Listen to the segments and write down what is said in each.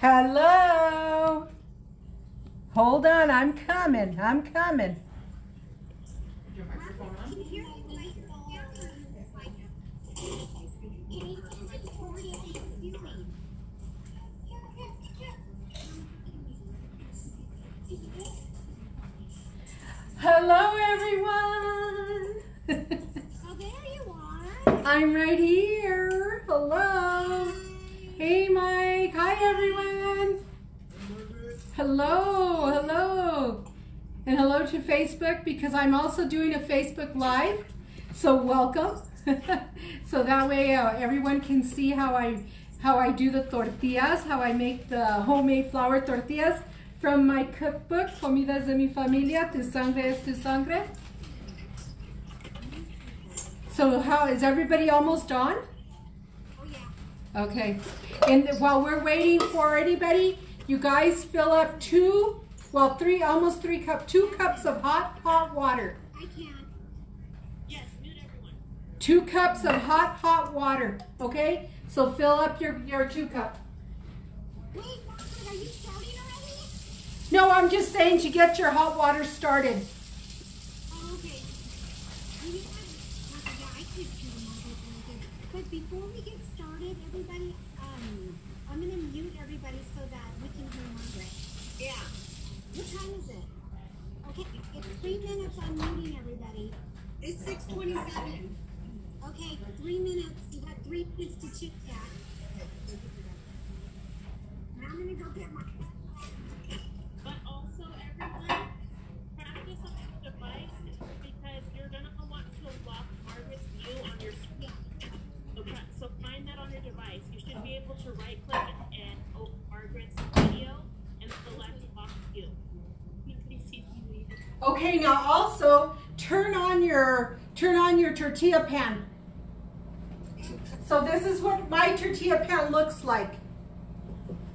Hello. Hold on, I'm coming. I'm coming. Hello, everyone. Oh, there you are. I'm right here. Hello. Hey, Mike. Hi, everyone. Hello. Hello. And hello to Facebook, because I'm also doing a Facebook Live. So welcome. So that way everyone can see how I do the tortillas, how I make the homemade flour tortillas from my cookbook, Comidas de mi Familia, Tu Sangre es Tu Sangre. So how is everybody almost on? Oh, yeah. Okay. And while we're waiting for anybody, you guys fill up two cups of hot water. I can. Yes, mute everyone. 2 cups of hot water. Okay? So fill up your 2 cup. Wait, Margaret, are you starting already? No, I'm just saying to get your hot water started. Oh, okay. You know what? Margaret, yeah, I could too, Margaret, really good. But before we get started, everybody, I'm going to mute everybody so that we can hear Margaret. Yeah. What time is it? Okay, it's 3 minutes. I'm muting everybody. It's 6:27. Okay, 3 minutes. You got 3 minutes to chit chat. Now I'm gonna go get my. But also, everyone, practice on your device because you're gonna want to lock Margaret's view on your screen. So find that on your device. You should be able to right-click and open Margaret's video and select lock view. Okay, now also turn on your tortilla pan. So this is what my tortilla pan looks like.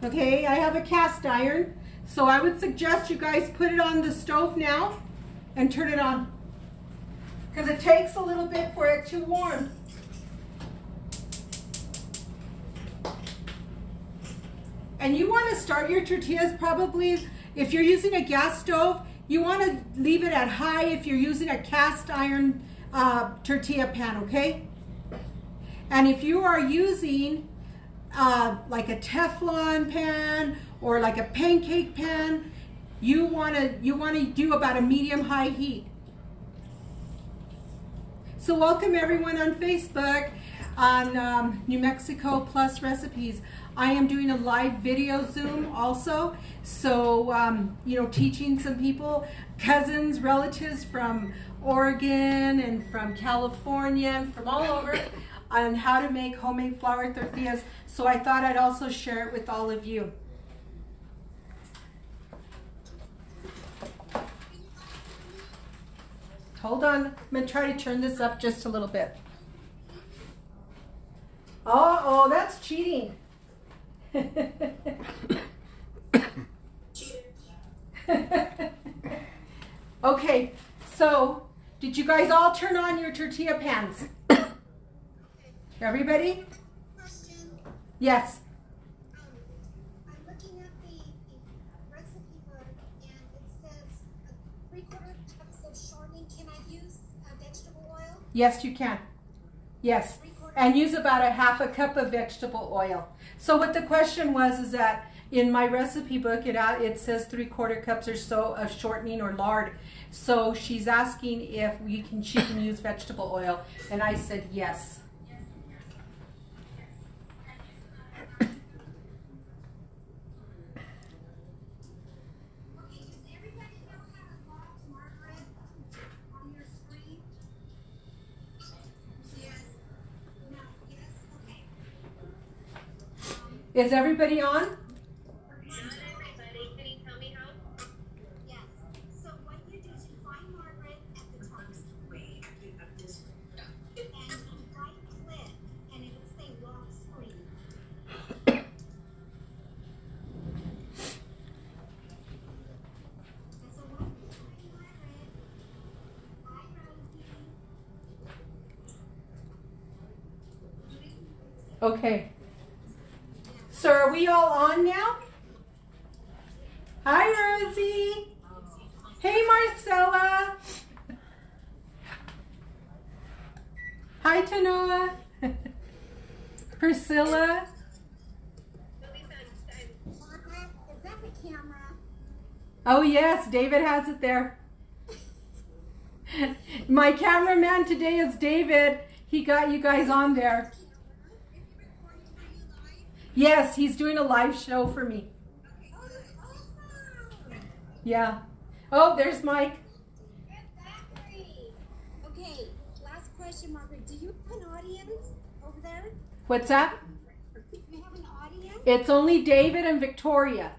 Okay, I have a cast iron. So I would suggest you guys put it on the stove now and turn it on, because it takes a little bit for it to warm. And you want to start your tortillas probably, if you're using a gas stove, you want to leave it at high if you're using a cast iron tortilla pan, okay? And if you are using like a Teflon pan or like a pancake pan, you want to do about a medium-high heat. So welcome everyone on Facebook on New Mexico Plus Recipes. I am doing a live video Zoom also, so teaching some people, cousins, relatives from Oregon and from California and from all over on how to make homemade flour tortillas. So I thought I'd also share it with all of you. Hold on, I'm going to try to turn this up just a little bit. Oh, that's cheating. Okay, so did you guys all turn on your tortilla pans? Everybody? Question. Yes. I'm looking at the recipe book and it says 3/4 cups of shortening. Can I use vegetable oil? Yes, you can. Yes. And use about a 1/2 cup of vegetable oil. So what the question was is that in my recipe book it says 3/4 cups or so of shortening or lard. So she's asking if she can use vegetable oil, and I said yes. Is everybody on? Not everybody. Can you tell me how? Yes. So what you do is you find Margaret at the top screen. And you right click and it'll say lock screen. And so once you find Margaret, hi Rosie. Okay. So are we all on now? Hi, Rosie. Hey, Marcella. Hi, Tanoa. Priscilla. Is that the camera? Oh, yes, David has it there. My cameraman today is David. He got you guys on there. Yes, he's doing a live show for me. Yeah. Oh, there's Mike. Okay, last question, Margaret. Do you have an audience over there? What's that? Do you have an audience? It's only David and Victoria.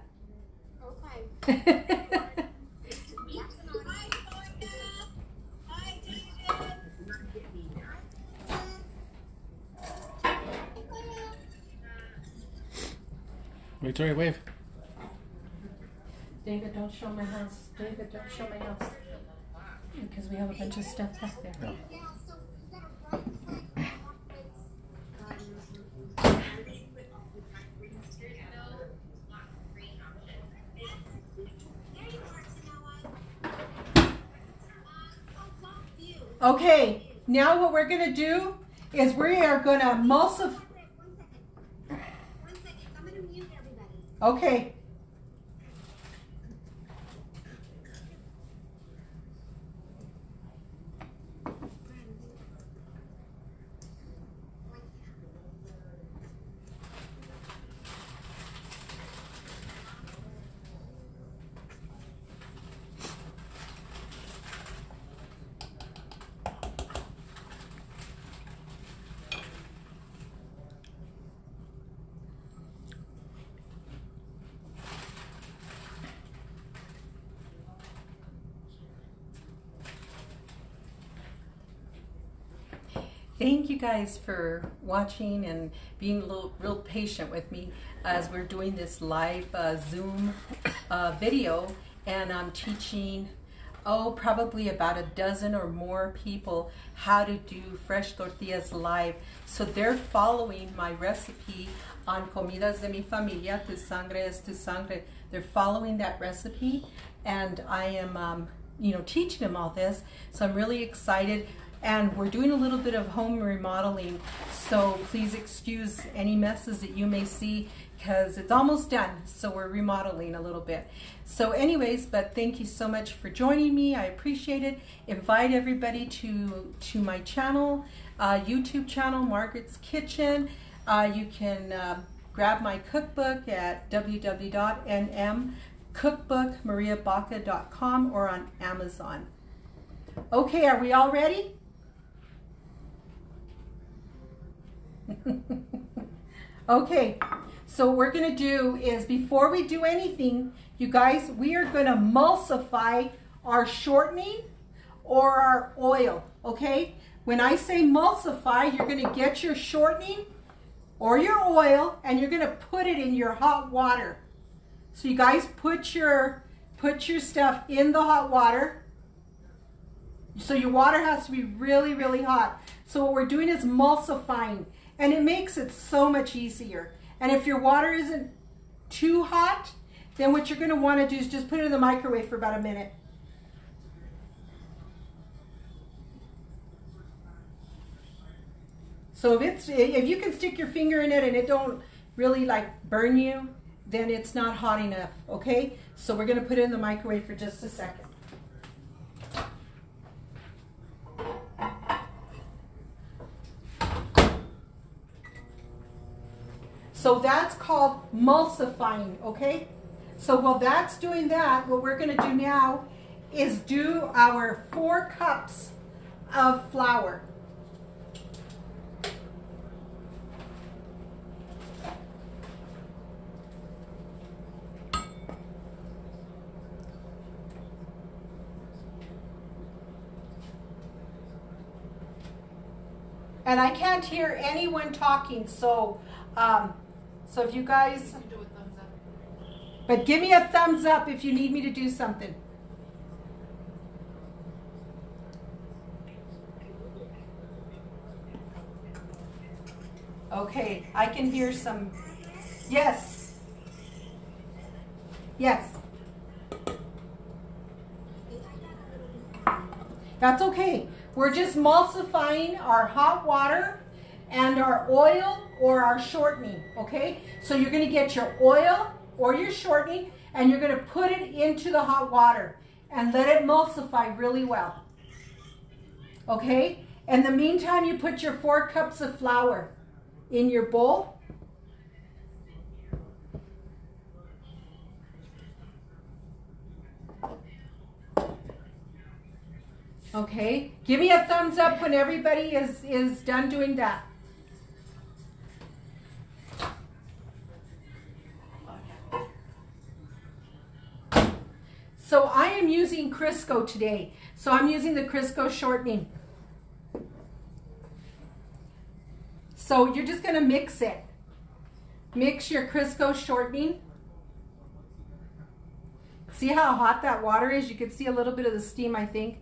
Okay. Victoria, wave. David, don't show my house. David, don't show my house. Because we have a bunch of stuff back there. No. Yeah, so you gotta right Okay, now what we're going to do is we are going to emulsify. One second. I'm gonna mute everybody. Okay. Thank you guys for watching and being real patient with me as we're doing this live Zoom video, and I'm teaching probably about a dozen or more people how to do fresh tortillas live. So they're following my recipe on Comidas de mi Familia, Tu Sangre es Tu Sangre. They're following that recipe, and I am teaching them all this. So I'm really excited. And we're doing a little bit of home remodeling, so please excuse any messes that you may see because it's almost done. So we're remodeling a little bit. So anyways, but thank you so much for joining me. I appreciate it. Invite everybody to my channel, YouTube channel, Margaret's Kitchen. You can grab my cookbook at www.nmcookbookmariabaca.com or on Amazon. Okay, are we all ready? Okay, so what we're going to do is, before we do anything, you guys, we are going to emulsify our shortening or our oil, okay? When I say emulsify, you're going to get your shortening or your oil and you're going to put it in your hot water. So you guys put your stuff in the hot water. So your water has to be really, really hot. So what we're doing is emulsifying. And it makes it so much easier. And if your water isn't too hot, then what you're going to want to do is just put it in the microwave for about a minute. So if you can stick your finger in it and it don't really like burn you, then it's not hot enough, okay? So we're going to put it in the microwave for just a second. So that's called emulsifying, okay? So while that's doing that, what we're going to do now is do our 4 cups of flour. And I can't hear anyone talking, so if you guys, but give me a thumbs up if you need me to do something. Okay, I can hear some, yes, yes. That's okay. We're just emulsifying our hot water and our oil or our shortening, okay? So you're gonna get your oil or your shortening and you're gonna put it into the hot water and let it emulsify really well, okay? In the meantime, you put your 4 cups of flour in your bowl. Okay, give me a thumbs up when everybody is done doing that. So I am using Crisco today. So I'm using the Crisco shortening. So you're just gonna mix it. Mix your Crisco shortening. See how hot that water is? You can see a little bit of the steam, I think.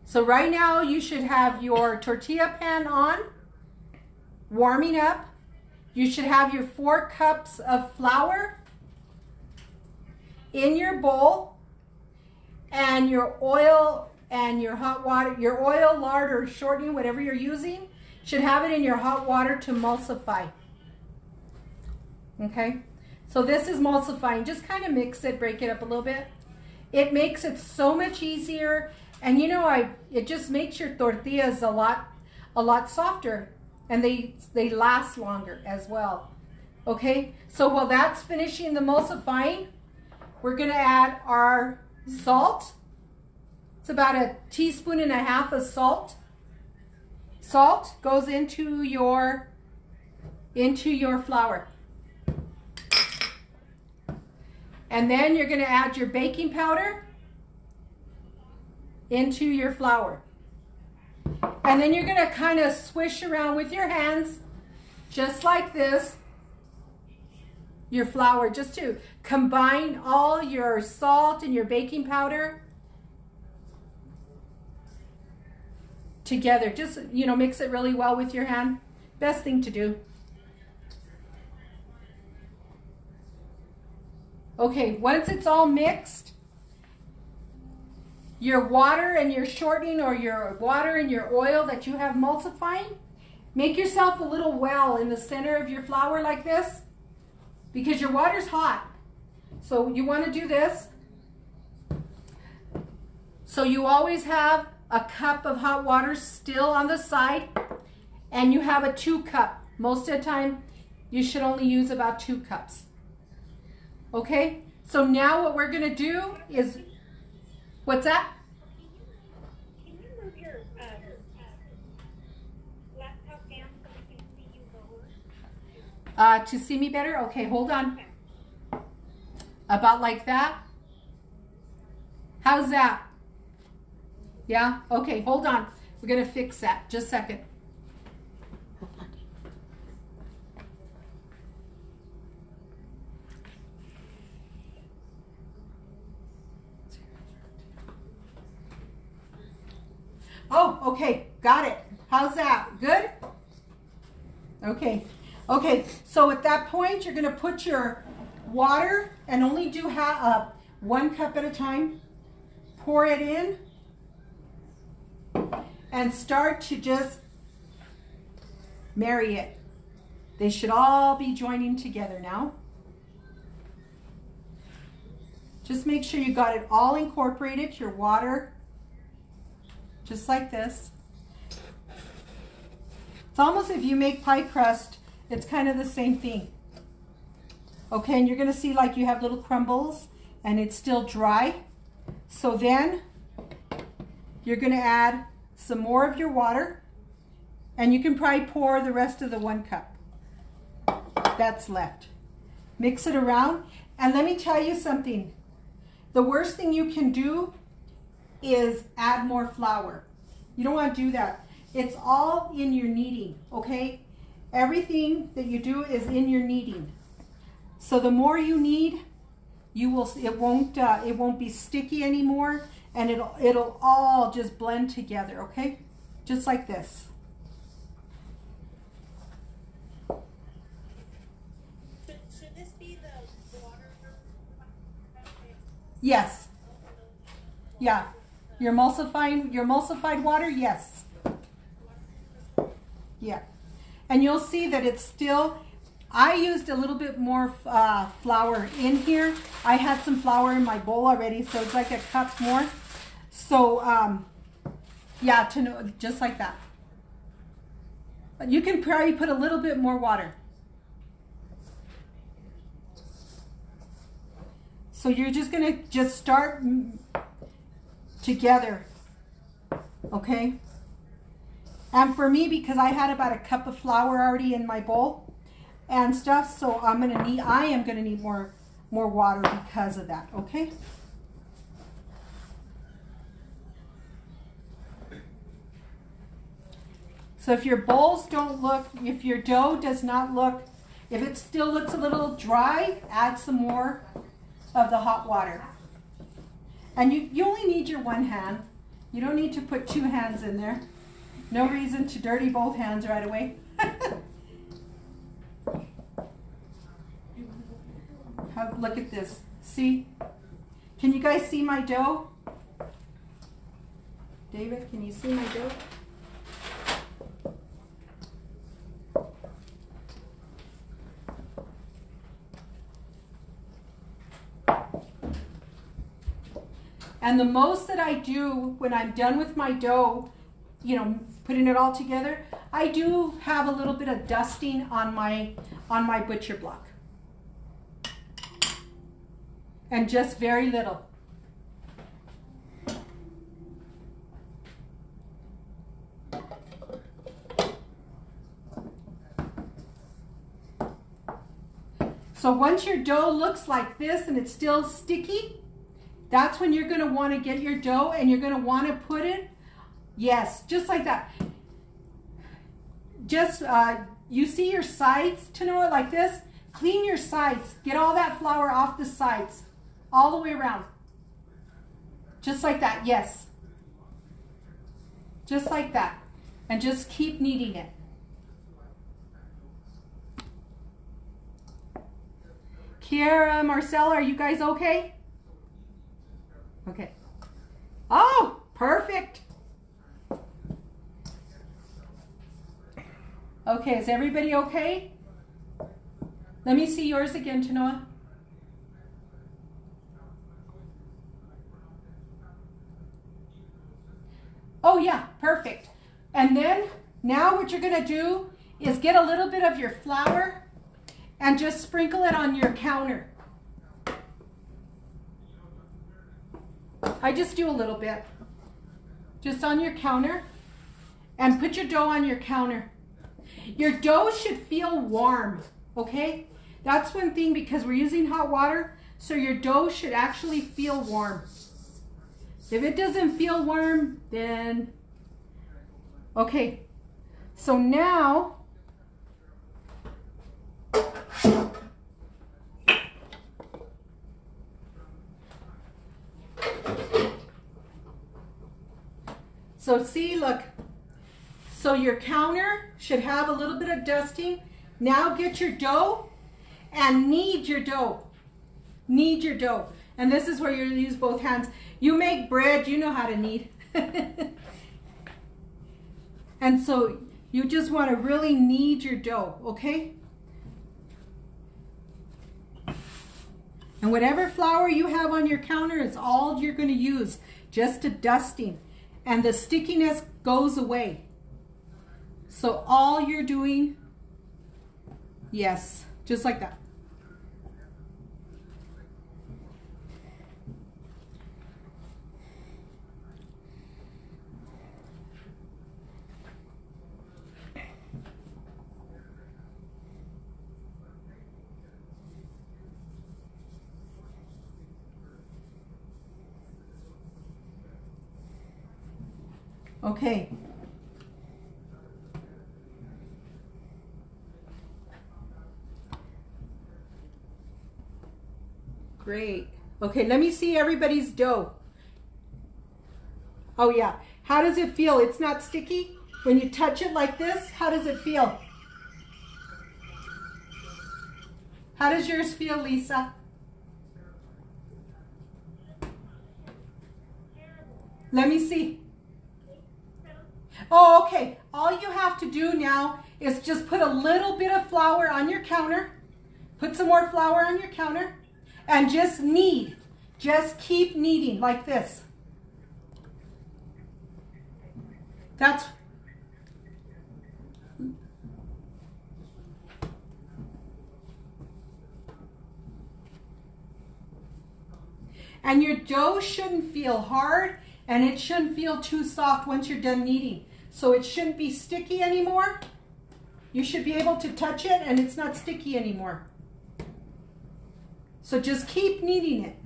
So right now you should have your tortilla pan on, warming up. You should have your 4 cups of flour in your bowl and your oil and your hot water, your oil, lard, or shortening, whatever you're using, should have it in your hot water to emulsify. Okay, so this is emulsifying. Just kind of mix it, break it up a little bit. It makes it so much easier. And you know, it just makes your tortillas a lot softer, and they last longer as well. Okay, so while that's finishing the emulsifying, we're gonna add our salt. It's about 1.5 teaspoons of salt. Salt goes into your flour. And then you're gonna add your baking powder into your flour. And then you're gonna kind of swish around with your hands, just like this, your flour, just to combine all your salt and your baking powder together. Just, you know, mix it really well with your hand. Best thing to do. Okay, once it's all mixed, your water and your shortening, or your water and your oil that you have emulsifying, make yourself a little well in the center of your flour like this, because your water's hot. So you want to do this. So you always have a cup of hot water still on the side, and you have a 2 cup. Most of the time, you should only use about 2 cups. Okay, so now what we're gonna do is, what's that? Can you move your laptop down so we can see you lower? To see me better? Okay, hold on. About like that? How's that? Yeah? Okay, hold on. We're gonna fix that. Just a second. Oh, okay, got it. How's that? Good? Okay. Okay, so at that point, you're gonna put your water, and only do 1 cup at a time. Pour it in and start to just marry it. They should all be joining together now. Just make sure you got it all incorporated, your water, just like this. It's almost, if you make pie crust, it's kind of the same thing. Okay, and you're gonna see like you have little crumbles and it's still dry. So then you're gonna add some more of your water, and you can probably pour the rest of the 1 cup that's left. Mix it around, and let me tell you something. The worst thing you can do is add more flour. You don't want to do that. It's all in your kneading, okay? Everything that you do is in your kneading. So the more you knead, it won't be sticky anymore, and it'll all just blend together, okay? Just like this. Should this be the water Yes. Yeah. Your emulsified water, yes. Yeah. And you'll see that it's still, I used a little bit more flour in here. I had some flour in my bowl already, so it's like a cup more. So, yeah, just like that. You can probably put a little bit more water. So you're just gonna start together, okay? And for me, because I had about a cup of flour already in my bowl and stuff, so I am gonna need more water because of that, okay? So if your bowls don't look, if your dough does not look, if it still looks a little dry, add some more of the hot water. And you only need your one hand. You don't need to put two hands in there. No reason to dirty both hands right away. Look at this. See? Can you guys see my dough? David, can you see my dough? And the most that I do when I'm done with my dough, you know, putting it all together, I do have a little bit of dusting on my butcher block. And just very little. So once your dough looks like this and it's still sticky, that's when you're going to want to get your dough and you're going to want to put it, yes, just like that. Just, you see your sides, to know it like this? Clean your sides. Get all that flour off the sides, all the way around. Just like that, yes. Just like that. And just keep kneading it. Kiara, Marcella, are you guys okay? Okay. Oh, perfect. Okay, is everybody okay? Let me see yours again, Tanoa. Oh yeah, perfect. And then, now what you're gonna do is get a little bit of your flour and just sprinkle it on your counter. I just do a little bit. Just on your counter. And put your dough on your counter. Your dough should feel warm, okay? That's one thing, because we're using hot water, so your dough should actually feel warm. If it doesn't feel warm, then... Okay, so now... So see, look, so your counter should have a little bit of dusting. Now get your dough and knead your dough. Knead your dough. And this is where you use both hands. You make bread, you know how to knead. And so you just want to really knead your dough, okay? And whatever flour you have on your counter is all you're going to use, just a dusting. And the stickiness goes away. So all you're doing, yes, just like that. Okay. Great. Okay, let me see everybody's dough. Oh yeah. How does it feel? It's not sticky? When you touch it like this, how does it feel? How does yours feel, Lisa? Let me see. Oh, okay. All you have to do now is just put a little bit of flour on your counter. Put some more flour on your counter and just knead. Just keep kneading like this. That's and your dough shouldn't feel hard and it shouldn't feel too soft once you're done kneading. So it shouldn't be sticky anymore. You should be able to touch it and it's not sticky anymore. So just keep kneading it.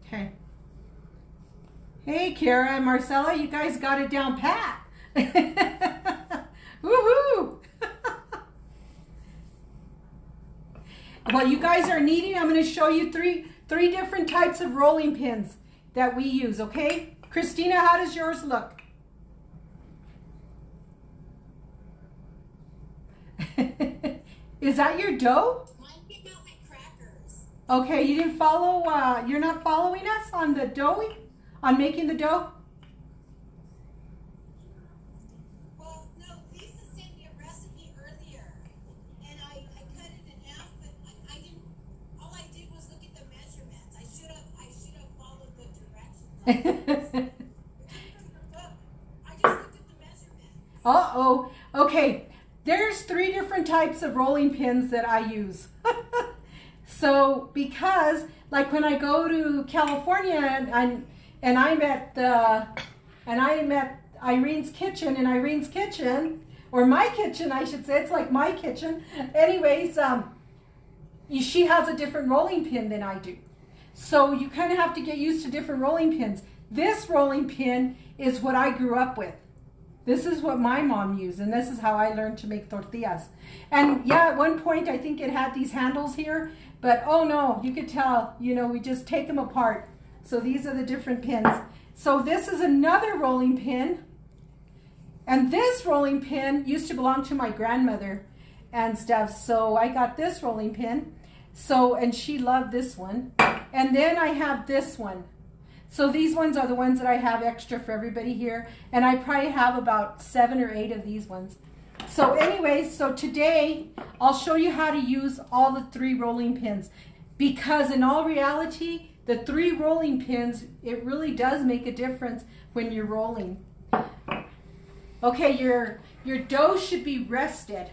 Okay. Hey, Kara and Marcella, you guys got it down pat. Woohoo! While you guys are kneading, I'm going to show you three different types of rolling pins that we use, okay? Christina, how does yours look? Is that your dough? Mine came out like crackers. Okay, you didn't follow, you're not following us on the dough, on making the dough? Well, no, Lisa sent me a recipe earlier, and I cut it in half, but I didn't, all I did was look at the measurements. I should have followed the directions. I just looked at the measurements. Uh-oh. Okay, there's 3 different types of rolling pins that I use. So, because, like when I go to California and I'm at Irene's kitchen, or my kitchen, I should say. It's like my kitchen. Anyways, she has a different rolling pin than I do. So you kind of have to get used to different rolling pins. This rolling pin is what I grew up with. This is what my mom used, and this is how I learned to make tortillas. And yeah, at one point I think it had these handles here, but oh no, you could tell, you know, we just take them apart. So these are the different pins. So this is another rolling pin. And this rolling pin used to belong to my grandmother and stuff. So I got this rolling pin. So, and she loved this one. And then I have this one. So these ones are the ones that I have extra for everybody here. And I probably have about 7 or 8 of these ones. So anyways, so today I'll show you how to use all the 3 rolling pins. Because in all reality, the 3 rolling pins, it really does make a difference when you're rolling. Okay, your dough should be rested.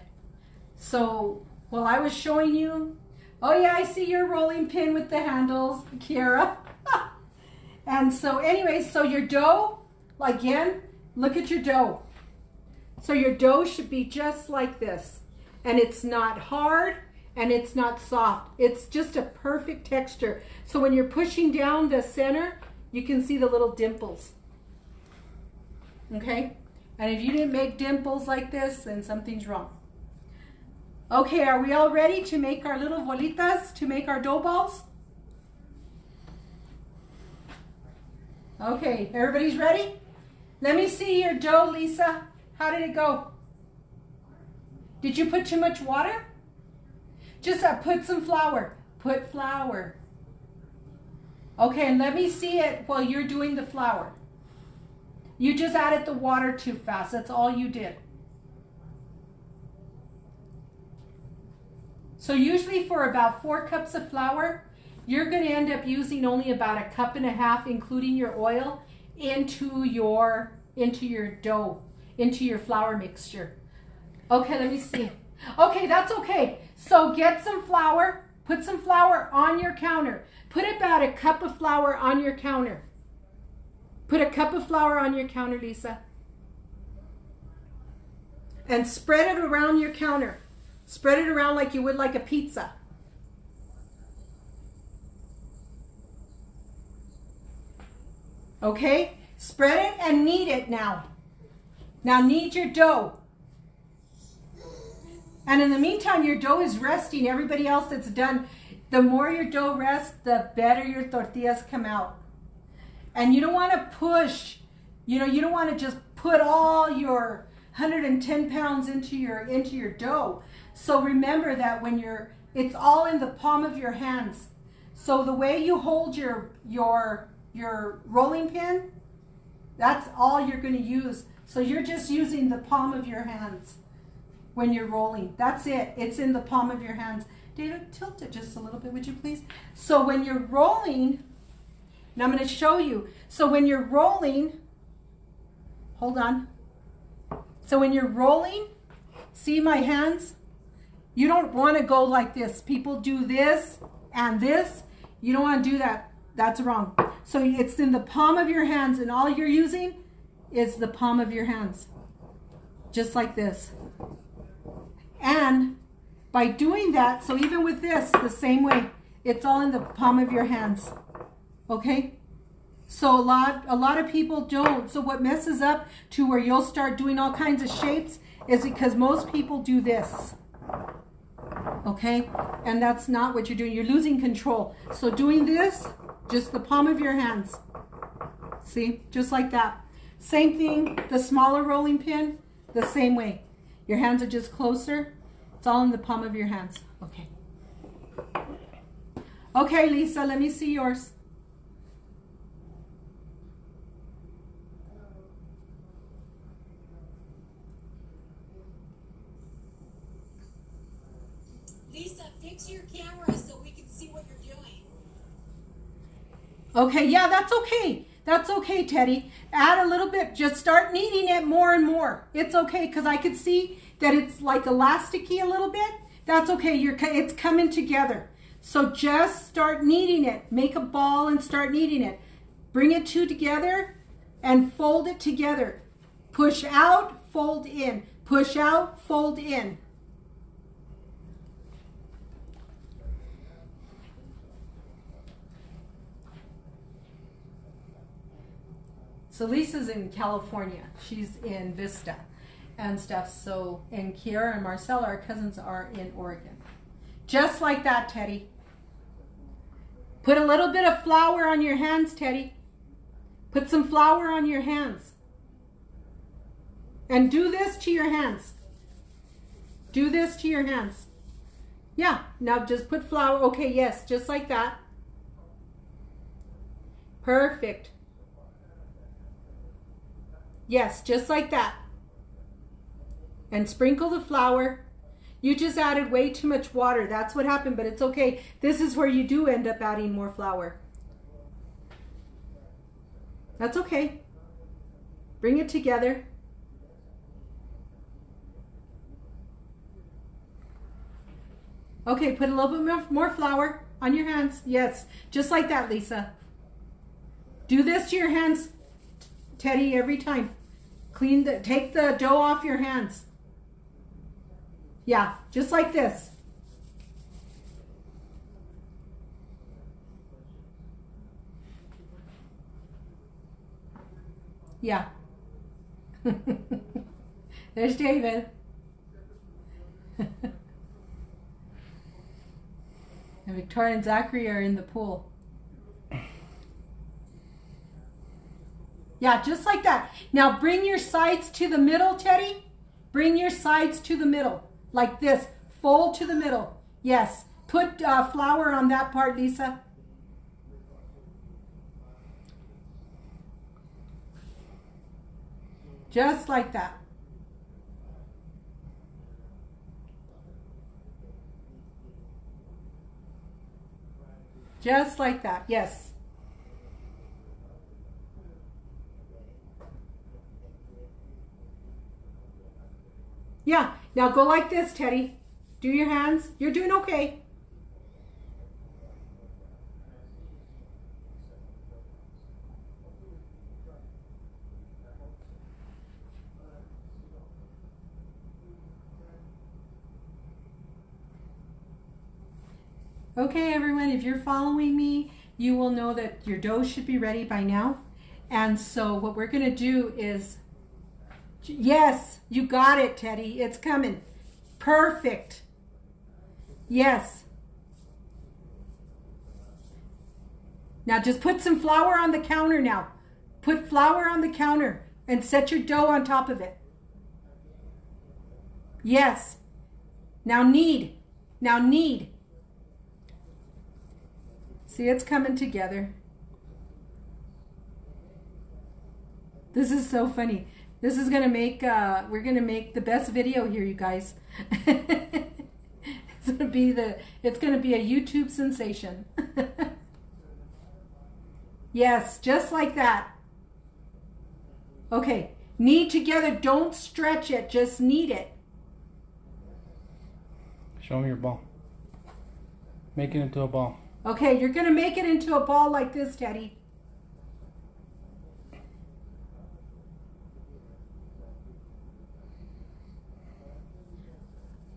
So while I was showing you, oh yeah, I see your rolling pin with the handles, Kiara. And so anyways, so your dough, again, look at your dough. So your dough should be just like this. And it's not hard and it's not soft. It's just a perfect texture. So when you're pushing down the center, you can see the little dimples. Okay? And if you didn't make dimples like this, then something's wrong. Okay, are we all ready to make our little bolitas, to make our dough balls? Okay, everybody's ready? Let me see your dough, Lisa. How did it go? Did you put too much water? Just put some flour. Put flour. Okay, and let me see it while you're doing the flour. You just added the water too fast. That's all you did. So usually for about 4 cups of flour, you're going to end up using only about 1.5 cups, including your oil, into your dough, into your flour mixture. Okay, let me see. Okay, that's okay. So get some flour, put some flour on your counter. Put about 1 cup of flour on your counter. Put 1 cup of flour on your counter, Lisa. And spread it around your counter. Spread it around like you would like a pizza. Okay? Spread it and knead it now. Now knead your dough. And in the meantime, your dough is resting. Everybody else that's done, the more your dough rests, the better your tortillas come out. And you don't want to push, you don't want to just put all your 110 pounds into your dough. So remember that when it's all in the palm of your hands. So the way you hold your rolling pin, that's all you're going to use. So you're just using the palm of your hands when you're rolling. That's it. It's in the palm of your hands. David, tilt it just a little bit, would you please? So when you're rolling, and I'm going to show you. So when you're rolling, hold on. So when you're rolling, see my hands? You don't want to go like this. People do this and this. You don't want to do that. That's wrong. So it's in the palm of your hands, and all you're using is the palm of your hands. Just like this. And by doing that, so even with this, the same way, it's all in the palm of your hands. Okay? So a lot of people don't. So what messes up to where you'll start doing all kinds of shapes is because most people do this. Okay? And that's not what you're doing. You're losing control. So doing this, just the palm of your hands. See? Just like that. Same thing, the smaller rolling pin, the same way. Your hands are just closer. It's all in the palm of your hands. Okay. Okay, Lisa, let me see yours. Lisa, fix your camera so we can see what you're doing. Okay, yeah, that's okay. That's okay, Teddy. Add a little bit. Just start kneading it more and more. It's okay, because I could see that it's like elasticy a little bit. That's okay. It's coming together. So just start kneading it. Make a ball and start kneading it. Bring it two together and fold it together. Push out, fold in. Push out, fold in. So Lisa's in California. She's in Vista and stuff. So, and Kiara and Marcella, our cousins, are in Oregon. Just like that, Teddy. Put a little bit of flour on your hands, Teddy. Put some flour on your hands. And do this to your hands. Do this to your hands. Yeah, now just put flour. Okay, yes, just like that. Perfect. Yes, just like that. And sprinkle the flour. You just added way too much water. That's what happened, but it's okay. This is where you do end up adding more flour. That's okay. Bring it together. Okay, put a little bit more flour on your hands. Yes, just like that, Lisa. Do this to your hands, Teddy, every time. Take the dough off your hands. Yeah, just like this. Yeah. There's David. And Victoria and Zachary are in the pool. Yeah, just like that. Now bring your sides to the middle, Teddy. Bring your sides to the middle. Like this. Fold to the middle. Yes. Put flour on that part, Lisa. Just like that. Just like that. Yes. Yeah, now go like this, Teddy. Do your hands. You're doing okay. Okay, everyone, if you're following me, you will know that your dough should be ready by now. And so what we're going to do is, yes, you got it, Teddy. It's coming. Perfect. Yes. Now just put some flour on the counter now. Put flour on the counter. and set your dough on top of it. Yes. Now knead. Now knead. See, it's coming together. This is so funny. This is gonna make, we're gonna make the best video here, you guys. It's gonna be a YouTube sensation. Yes, just like that. Okay, knead together. Don't stretch it, just knead it. Show me your ball. Make it into a ball. Okay, you're gonna make it into a ball like this, Teddy.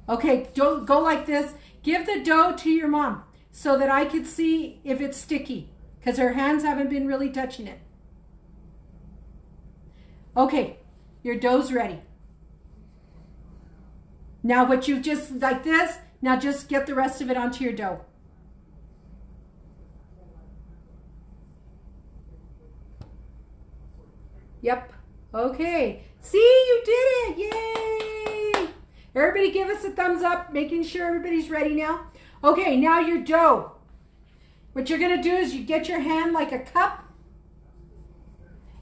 Okay, don't go like this. Give the dough to your mom so that I could see if it's sticky, because her hands haven't been really touching it. Okay, your dough's ready. Now what you just, like this, now just get the rest of it onto your dough. Yep. Okay. See, you did it. Yay! Everybody give us a thumbs up, making sure everybody's ready now. Okay, now your dough. What you're going to do is you get your hand like a cup,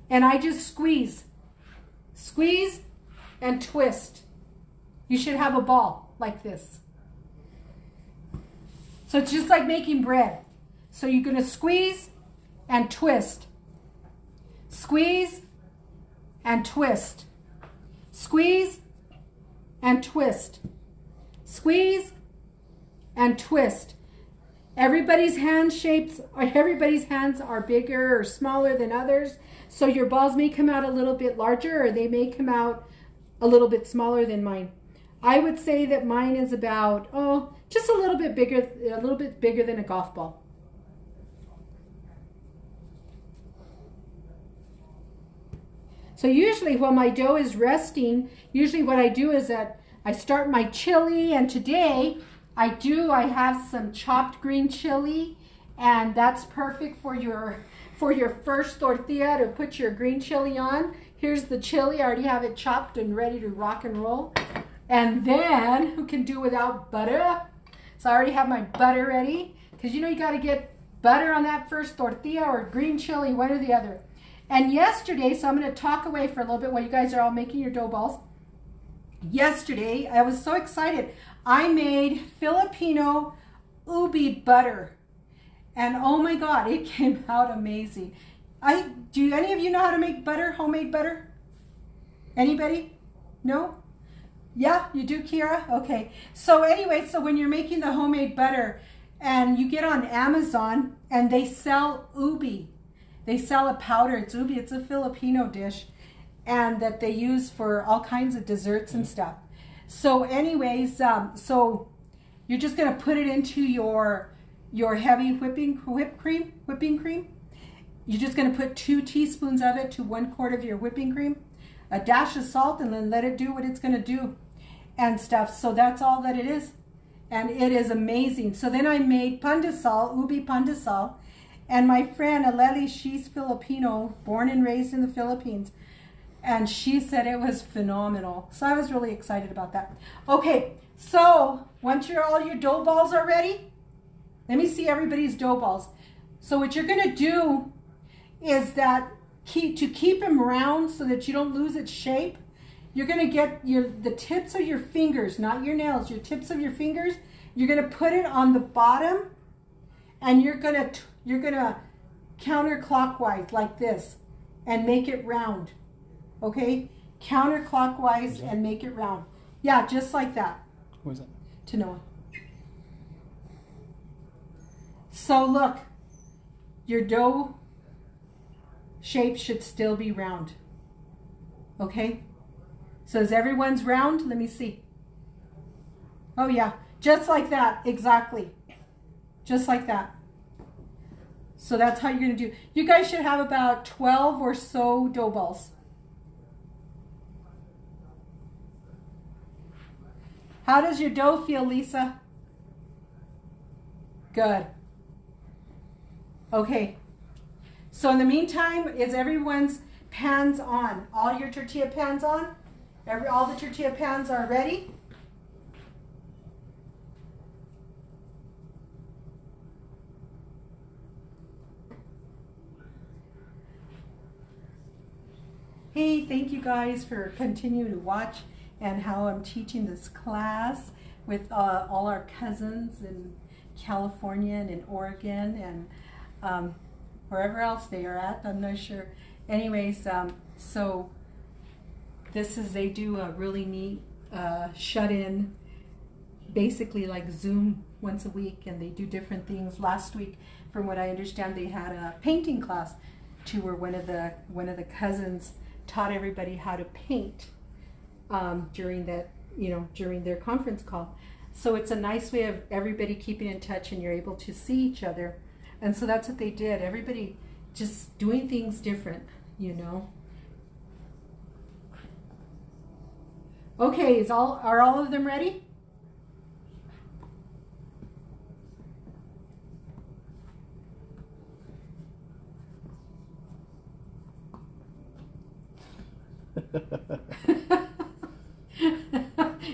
and I just squeeze. Squeeze and twist. You should have a ball like this. So it's just like making bread. So you're going to squeeze and twist. Squeeze and twist. Squeeze and twist. Squeeze and twist. Everybody's hands are bigger or smaller than others. So your balls may come out a little bit larger, or they may come out a little bit smaller than mine. I would say that mine is about, just a little bit bigger than a golf ball. So usually when my dough is resting, usually what I do is that I start my chili, and today I have some chopped green chili, and that's perfect for your first tortilla to put your green chili on. Here's the chili. I already have it chopped and ready to rock and roll. And then, who can do without butter? So I already have my butter ready, because you know you got to get butter on that first tortilla or green chili, one or the other. And yesterday, so I'm going to talk away for a little bit while you guys are all making your dough balls. Yesterday, I was so excited. I made Filipino ubi butter. And oh my God, it came out amazing. Do any of you know how to make butter, homemade butter? Anybody? No? Yeah, you do, Kira? Okay. So anyway, so when you're making the homemade butter and you get on Amazon and they sell ubi. They sell a powder. It's ubi. It's a Filipino dish, and that they use for all kinds of desserts and stuff. So anyways, so you're just going to put it into your heavy whipping cream. You're just going to put 2 teaspoons of it to 1 quart of your whipping cream, a dash of salt, and then let it do what it's going to do and stuff. So that's all that it is. And it is amazing. So then I made pandesal, ubi pandesal. And my friend Aleli, she's Filipino, born and raised in the Philippines. And she said it was phenomenal. So I was really excited about that. Okay, so once all your dough balls are ready, let me see everybody's dough balls. So what you're going to do is that to keep them round so that you don't lose its shape, you're going to get the tips of your fingers, not your nails, your tips of your fingers. You're going to put it on the bottom, and you're going to counterclockwise like this and make it round. Okay? Counterclockwise and make it round. Yeah, just like that. What is that? To Noah. So look, your dough shape should still be round. Okay? So is everyone's round? Let me see. Oh yeah, just like that, exactly. Just like that. So that's how you're going to do. You guys should have about 12 or so dough balls. How does your dough feel, Lisa? Good. Okay. So in the meantime, pans on. All your tortilla pans on. All the tortilla pans are ready. Hey, thank you guys for continuing to watch and how I'm teaching this class with all our cousins in California and in Oregon and wherever else they are at, I'm not sure. Anyways, so this is, they do a really neat shut-in, basically like Zoom once a week, and they do different things. Last week, from what I understand, they had a painting class to where one of the cousins taught everybody how to paint during that, during their conference call. So it's a nice way of everybody keeping in touch, and you're able to see each other. And so that's what they did. Everybody just doing things different, Okay, are all of them ready?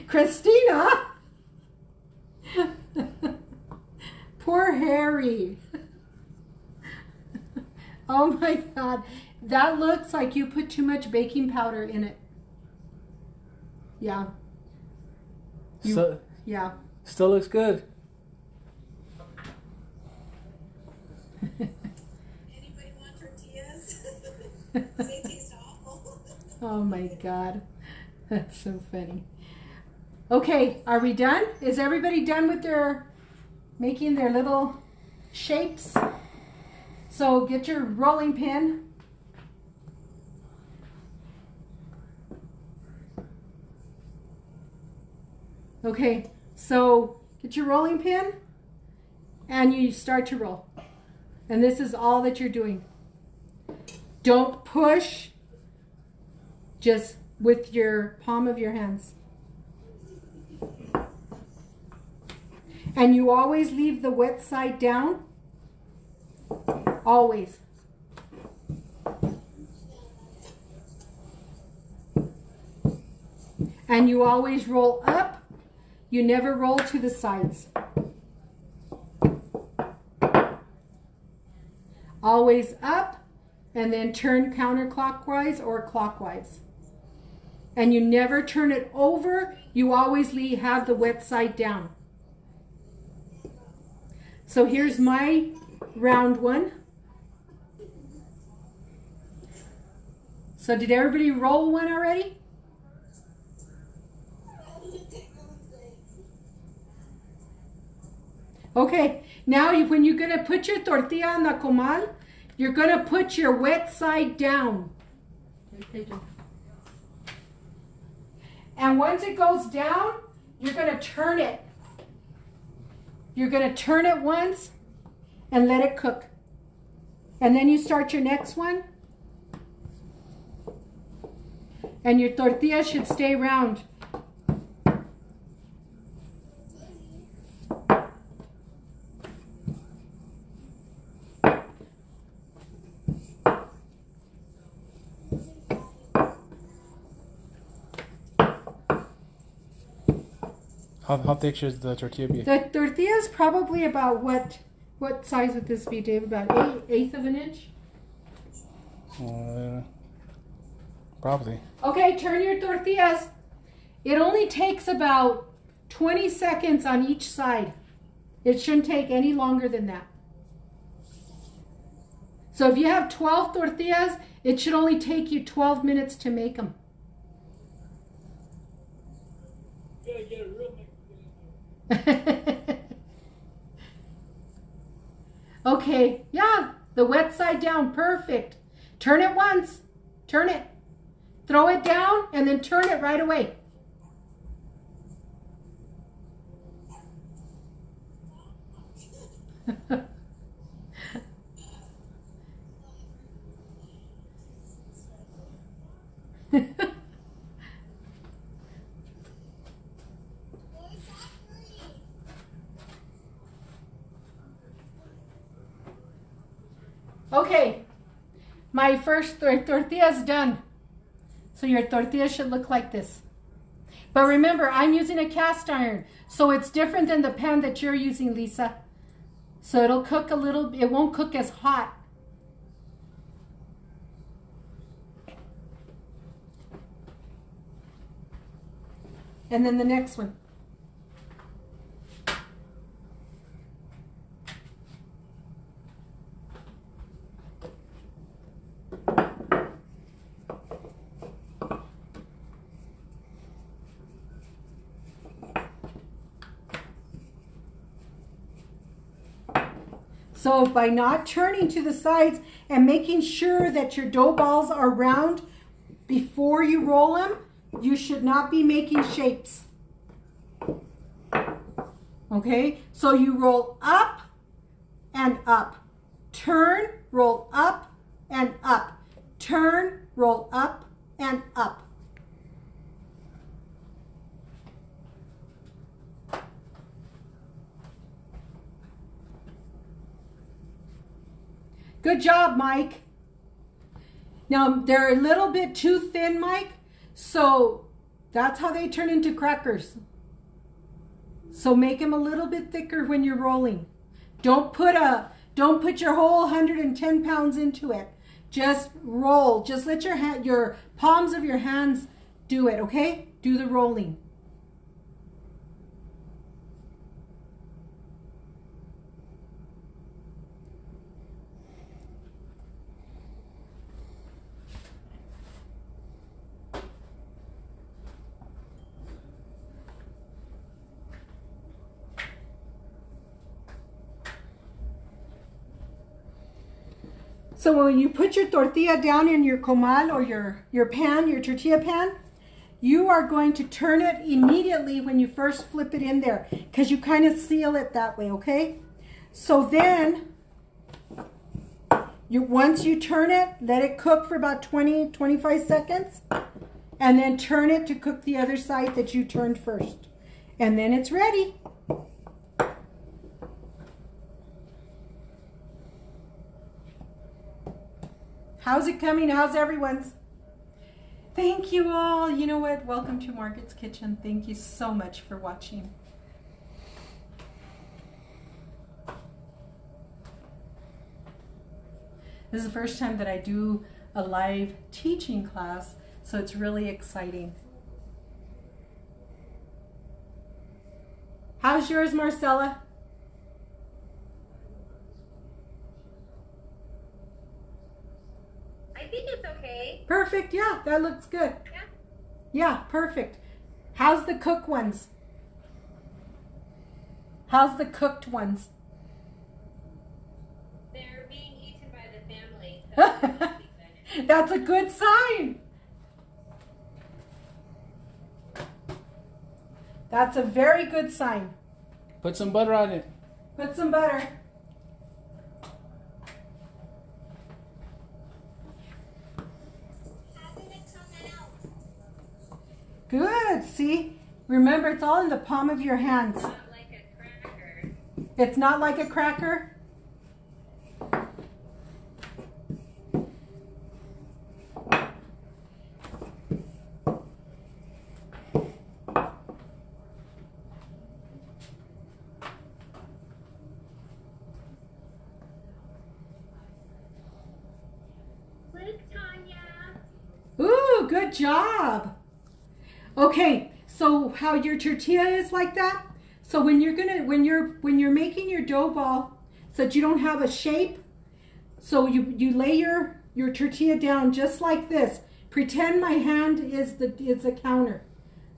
Christina? Poor Harry. Oh my God. That looks like you put too much baking powder in it. Yeah. Yeah. Still looks good. Anybody want tortillas? They taste awful. Oh my God. That's so funny. Okay, are we done? Is everybody done with making their little shapes? So get your rolling pin. Okay, so get your rolling pin and you start to roll. And this is all that you're doing. Don't push, just with your palm of your hands. And you always leave the wet side down. Always. And you always roll up. You never roll to the sides. Always up and then turn counterclockwise or clockwise. And you never turn it over. You always have the wet side down. So here's my round one. So did everybody roll one already? Okay, now when you're going to put your tortilla on the comal, you're going to put your wet side down. And once it goes down, you're going to turn it. You're going to turn it once and let it cook. And then you start your next one. And your tortilla should stay round. How thick should the tortilla be? The tortilla is probably about what size would this be, Dave? About eighth of an inch? Probably. Okay, turn your tortillas. It only takes about 20 seconds on each side. It shouldn't take any longer than that. So if you have 12 tortillas, it should only take you 12 minutes to make them. Okay, yeah, the wet side down, perfect. Turn it once, turn it, throw it down, and then turn it right away. Okay, My first tortilla is done. So your tortilla should look like this. But remember, I'm using a cast iron, so it's different than the pan that you're using, Lisa. So it'll cook a little, it won't cook as hot. And then the next one. So by not turning to the sides and making sure that your dough balls are round before you roll them, you should not be making shapes. Okay, so you roll up and up. Turn, roll up and up. Turn, roll up and up. Good job, Mike. Now, they're a little bit too thin, Mike, so that's how they turn into crackers. So make them a little bit thicker when you're rolling. Don't put your whole 110 pounds into it. Just roll. Just let your palms of your hands do it, okay? Do the rolling. So when you put your tortilla down in your comal or your pan, your tortilla pan, you are going to turn it immediately when you first flip it in there because you kind of seal it that way, okay? So then, once you turn it, let it cook for about 20-25 seconds and then turn it to cook the other side that you turned first. And then it's ready. How's it coming? How's everyone's? Thank you all. You know what? Welcome to Margaret's Kitchen. Thank you so much for watching. This is the first time that I do a live teaching class, so it's really exciting. How's yours, Marcella? I think it's okay. Perfect. Yeah, that looks good. Yeah. Yeah, perfect. How's the cooked ones? How's the cooked ones? They're being eaten by the family. So That's a good sign. That's a very good sign. Put some butter on it. Put some butter. Good. See? Remember, it's all in the palm of your hands. not like a cracker. It's not like a cracker. Luke, Tanya. Ooh, good job. Okay, so how your tortilla is like that? So when you're making your dough ball so that you don't have a shape, so you lay your tortilla down just like this. Pretend my hand is the counter.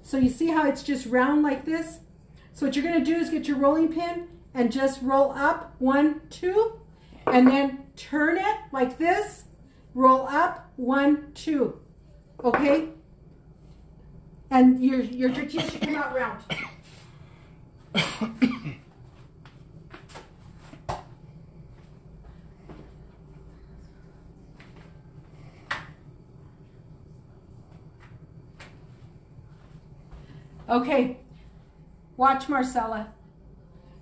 So you see how it's just round like this? So what you're gonna do is get your rolling pin and just roll up 1, 2, and then turn it like this. Roll up 1, 2. Okay? And your tortilla should come out round. Okay, watch Marcella.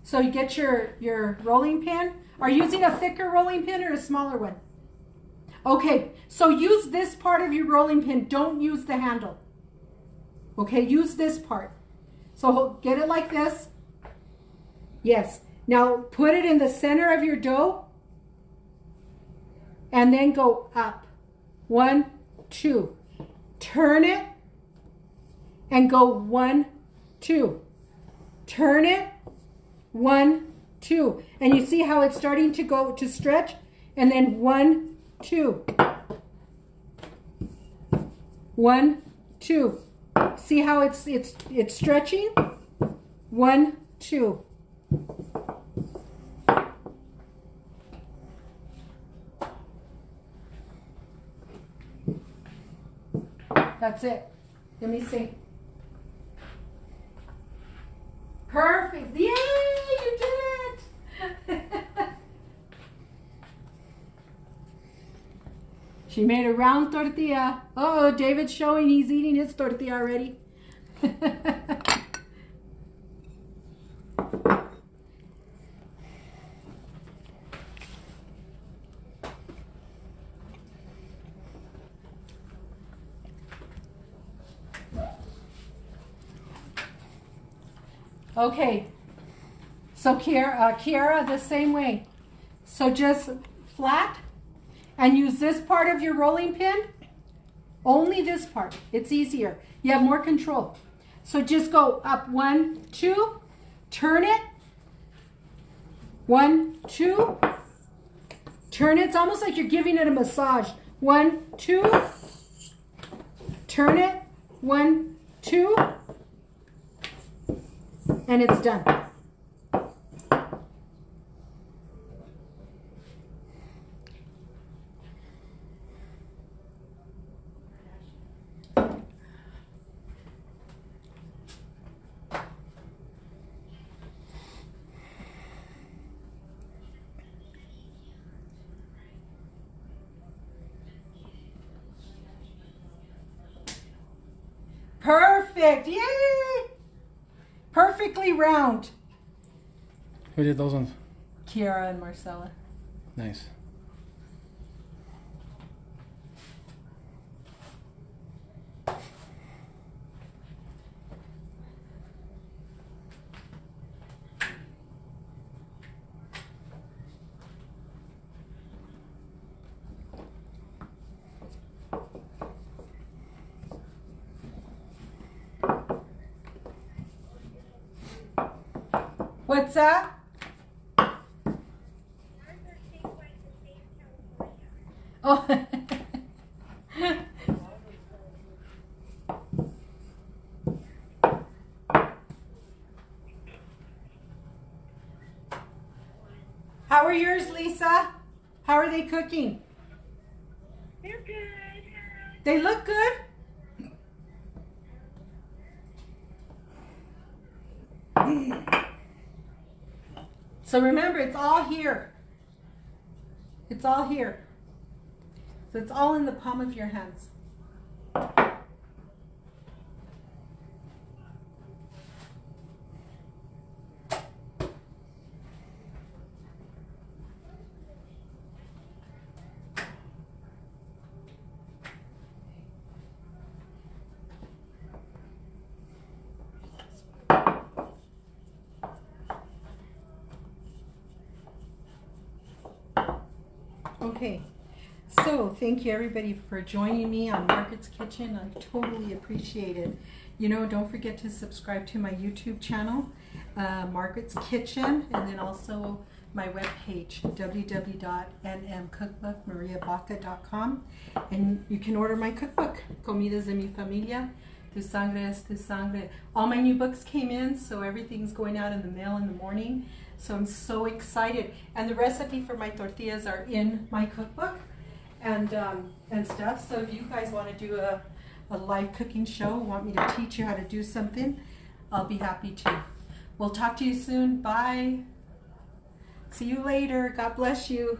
So you get your rolling pin. Are you using a thicker rolling pin or a smaller one? Okay, so use this part of your rolling pin. Don't use the handle. Okay, use this part. So get it like this. Yes. Now put it in the center of your dough and then go up. 1, 2. Turn it and go 1, 2. Turn it, 1, 2. And you see how it's starting to go to stretch? And then 1, 2. 1, 2. See how it's stretching? 1, 2. That's it. Let me see. Perfect. Yay, you did it. She made a round tortilla. Uh-oh, David's showing he's eating his tortilla already. Okay, so Kiara, the same way. So just flat and use this part of your rolling pin. Only this part. It's easier. You have more control. So just go up 1, 2, turn it. 1, 2, turn it. It's almost like you're giving it a massage. 1, 2, turn it. 1, 2. And it's done. Perfect. Yay! Perfectly round. Who did those ones? Kiara and Marcella. Nice. What's that? Oh. How are yours, Lisa? How are they cooking? They're good. They look good? So remember, it's all here. It's all here. So it's all in the palm of your hands. Okay, so thank you everybody for joining me on Margaret's Kitchen. I totally appreciate it. You know, don't forget to subscribe to my YouTube channel, Margaret's Kitchen, and then also my webpage, www.nmcookbookmariabaca.com, and you can order my cookbook, Comidas de mi Familia, Tu Sangre es Tu Sangre. All my new books came in, so everything's going out in the mail in the morning. So I'm so excited, and the recipe for my tortillas are in my cookbook, and stuff. So if you guys want to do a live cooking show, want me to teach you how to do something, I'll be happy to. We'll talk to you soon. Bye. See you later. God bless you.